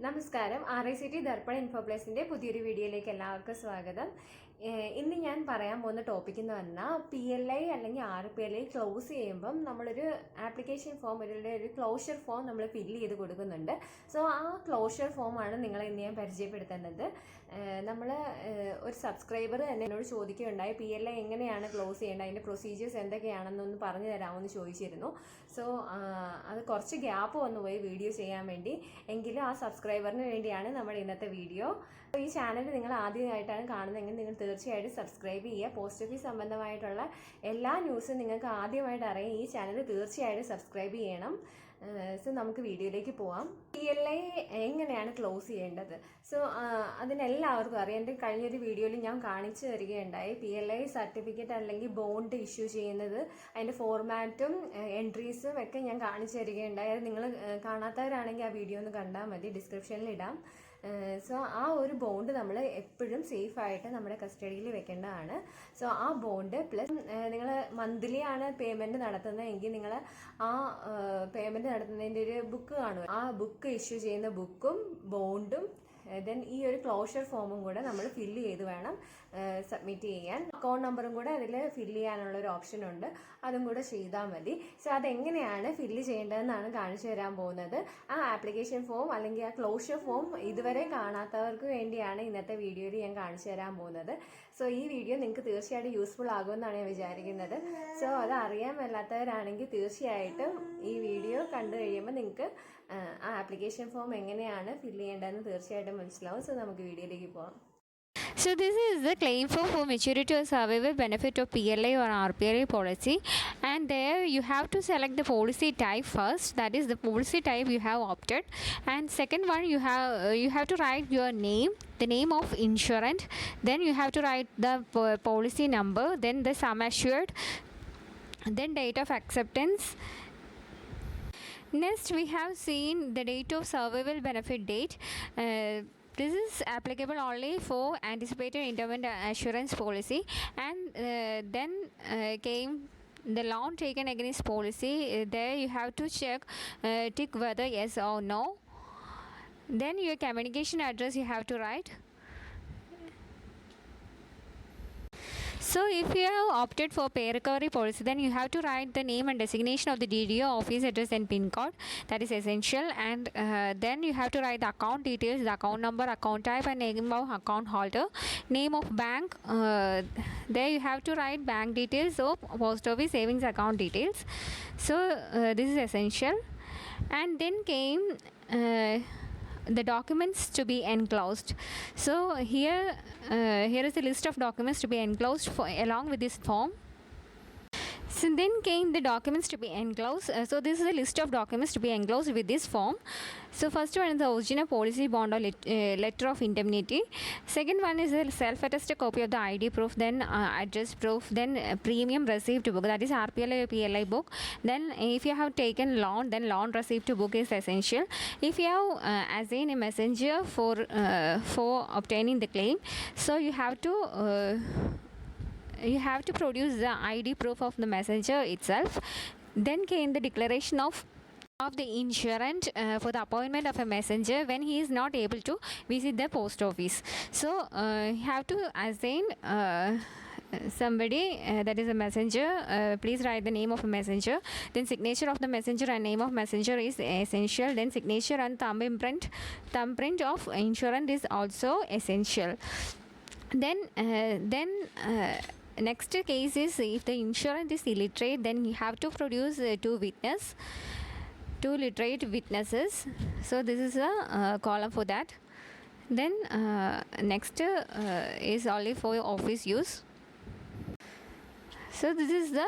നമസ്കാരം. RICT ദർപ്പൺ ഇൻഫോപ്ലസിൻ്റെ പുതിയൊരു വീഡിയോയിലേക്ക് എല്ലാവർക്കും സ്വാഗതം. ഇന്ന് ഞാൻ പറയാൻ പോകുന്ന ടോപ്പിക് എന്ന് പറഞ്ഞാൽ PLI അല്ലെങ്കിൽ RPLI ക്ലോസ് ചെയ്യുമ്പം നമ്മളൊരു ആപ്ലിക്കേഷൻ ഫോം ഒരു ക്ലോഷർ ഫോം നമ്മൾ ഫില്ല് ചെയ്ത് കൊടുക്കുന്നുണ്ട്. സോ ആ ക്ലോഷർ ഫോമാണ് നിങ്ങളെ ഇന്ന് ഞാൻ പരിചയപ്പെടുത്തുന്നത്. നമ്മൾ ഒരു സബ്സ്ക്രൈബർ തന്നെ എന്നോട് ചോദിക്കുകയുണ്ടായി PLI എങ്ങനെയാണ് ക്ലോസ് ചെയ്യേണ്ടത്, അതിൻ്റെ പ്രൊസീജിയേഴ്സ് എന്തൊക്കെയാണെന്നൊന്ന് പറഞ്ഞു തരാമോ എന്ന് ചോദിച്ചിരുന്നു. സോ അത് കുറച്ച് ഗ്യാപ്പ് വന്നുപോയി വീഡിയോ ചെയ്യാൻ വേണ്ടി. എങ്കിലും ആ സബ്സ്ക്രൈബറിന് വേണ്ടിയാണ് നമ്മുടെ ഇന്നത്തെ വീഡിയോ. ഈ ചാനൽ നിങ്ങൾ ആദ്യമായിട്ടാണ് കാണുന്നതെങ്കിൽ നിങ്ങൾ തീർച്ചയായിട്ടും സബ്സ്ക്രൈബ് ചെയ്യുക. പോസ്റ്റ് ഓഫീസ് സംബന്ധമായിട്ടുള്ള എല്ലാ ന്യൂസും നിങ്ങൾക്ക് ആദ്യമായിട്ട് അറിയാം. ഈ ചാനൽ തീർച്ചയായിട്ടും സബ്സ്ക്രൈബ് ചെയ്യണം. സോ നമുക്ക് വീഡിയോയിലേക്ക് പോവാം. PLI എങ്ങനെയാണ് ക്ലോസ് ചെയ്യേണ്ടത്? സോ അതിനെല്ലാവർക്കും അറിയാം. എൻ്റെ കഴിഞ്ഞൊരു വീഡിയോയിൽ ഞാൻ കാണിച്ചു തരികയുണ്ടായി. PLI സർട്ടിഫിക്കറ്റ് അല്ലെങ്കിൽ ബോണ്ട് ഇഷ്യൂ ചെയ്യുന്നത്, അതിൻ്റെ ഫോർമാറ്റും എൻട്രീസും ഒക്കെ ഞാൻ കാണിച്ചു തരികയുണ്ടായി. അത് നിങ്ങൾ കാണാത്തവരാണെങ്കിൽ ആ വീഡിയോ ഒന്ന് കണ്ടാൽ മതി, ഡിസ്ക്രിപ്ഷനിൽ ഇടാം. സോ ആ ഒരു ബോണ്ട് നമ്മൾ എപ്പോഴും സേഫായിട്ട് നമ്മുടെ കസ്റ്റഡിയിൽ വെക്കേണ്ടതാണ്. സോ ആ ബോണ്ട് പ്ലസ് നിങ്ങൾ മന്ത്ലി ആണ് പേയ്മെൻറ്റ് നടത്തുന്നതെങ്കിൽ നിങ്ങൾ ആ പേയ്മെൻറ്റ് നടത്തുന്നതിൻ്റെ ഒരു ബുക്ക് കാണും. ആ ബുക്ക് ഇഷ്യൂ ചെയ്യുന്ന ബുക്കും ബോണ്ടും ദെൻ ഈ ഒരു ക്ലോഷർ ഫോമും കൂടെ നമ്മൾ ഫില്ല് ചെയ്ത് വേണം സബ്മിറ്റ് ചെയ്യാൻ. അക്കൗണ്ട് നമ്പറും കൂടെ അതിൽ ഫില്ല് ചെയ്യാനുള്ള ഒരു ഓപ്ഷൻ ഉണ്ട്, അതും കൂടെ ചെയ്താൽ മതി. സോ അതെങ്ങനെയാണ് ഫില്ല് ചെയ്യേണ്ടതെന്നാണ് കാണിച്ചു തരാൻ പോകുന്നത്. ആ ആപ്ലിക്കേഷൻ ഫോം അല്ലെങ്കിൽ ആ ക്ലോഷർ ഫോം ഇതുവരെ കാണാത്തവർക്ക് വേണ്ടിയാണ് ഇന്നത്തെ വീഡിയോയിൽ ഞാൻ കാണിച്ചു തരാൻ പോകുന്നത്. സോ ഈ വീഡിയോ നിങ്ങൾക്ക് തീർച്ചയായിട്ടും യൂസ്ഫുൾ ആകുമെന്നാണ് ഞാൻ വിചാരിക്കുന്നത്. സോ അത് അറിയാൻ മേലാത്തവരാണെങ്കിൽ തീർച്ചയായിട്ടും ഈ വീഡിയോ കണ്ടു കഴിയുമ്പോൾ നിങ്ങൾക്ക് ആ ആപ്ലിക്കേഷൻ ഫോം എങ്ങനെയാണ് ഫില്ല് ചെയ്യേണ്ടതെന്ന് തീർച്ചയായിട്ടും മനസ്സിലാവും. സോ നമുക്ക് വീഡിയോയിലേക്ക് പോകാം. So this is the claim form for maturity or survival benefit of PLI or RPLI policy, and there you have to select the policy type first, that is the policy type you have opted, and second one you have to write your name, the name of insurant, then you have to write the policy number, then the sum assured, then date of acceptance. Next we have seen the date of survival benefit date. This is applicable only for anticipated interment assurance policy, and then came the loan taken against policy. There you have to tick whether yes or no. Then your communication address you have to write. So if you have opted for pay recovery policy, then you have to write the name and designation of the DDO, office address and PIN code. That is essential. And then you have to write the account details, the account number, account type and name of account holder, name of bank. There you have to write bank details or post office savings account details. So this is essential. And then came the documents to be enclosed. So here is a list of documents to be enclosed along with this form. So then came the documents to be enclosed. So this is a list of documents to be enclosed with this form. So first one is the original policy bond or letter of indemnity. Second one is a self-attested copy of the ID proof, then address proof, then premium receipt book, that is RPLI or PLI book. Then if you have taken loan, then loan receipt book is essential. If you have assigned a messenger for obtaining the claim, so you have to produce the ID proof of the messenger itself. Then came the declaration of the insurant for the appointment of a messenger when he is not able to visit the post office. So you have to assign somebody that is a messenger. Please write the name of a messenger, then signature of the messenger and name of messenger is essential. Then signature and thumbprint of insurant is also essential. Then next case is if the insurant is illiterate, then you have to produce two literate witnesses. So this is a column for that. Then next is only for office use. So this is the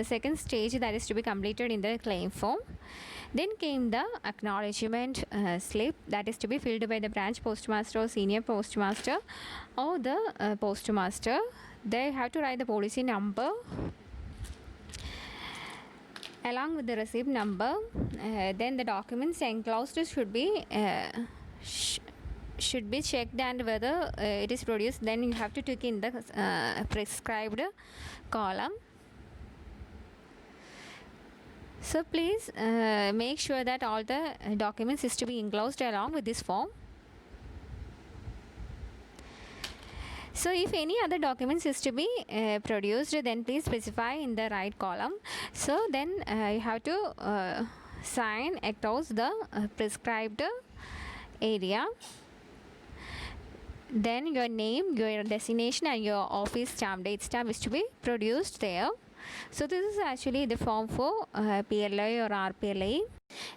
second stage that is to be completed in the claim form. Then came the acknowledgement slip that is to be filled by the branch postmaster or senior postmaster or the postmaster. They have to write the policy number along with the receipt number. Then the documents enclosed should be checked and whether it is produced. Then you have to tick in the prescribed column. So please make sure that all the documents is to be enclosed along with this form. So if any other documents is to be produced, then please specify in the right column. So then you have to sign across the prescribed area. Then your name, your destination and your office stamp, date stamp is to be produced there. So this is actually the form for PLI or RPLI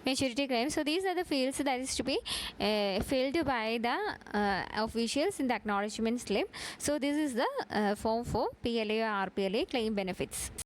maturity claim. So these are the fields that is to be filled by the officials in the acknowledgement slip. So this is the form for PLI or RPLI claim benefits.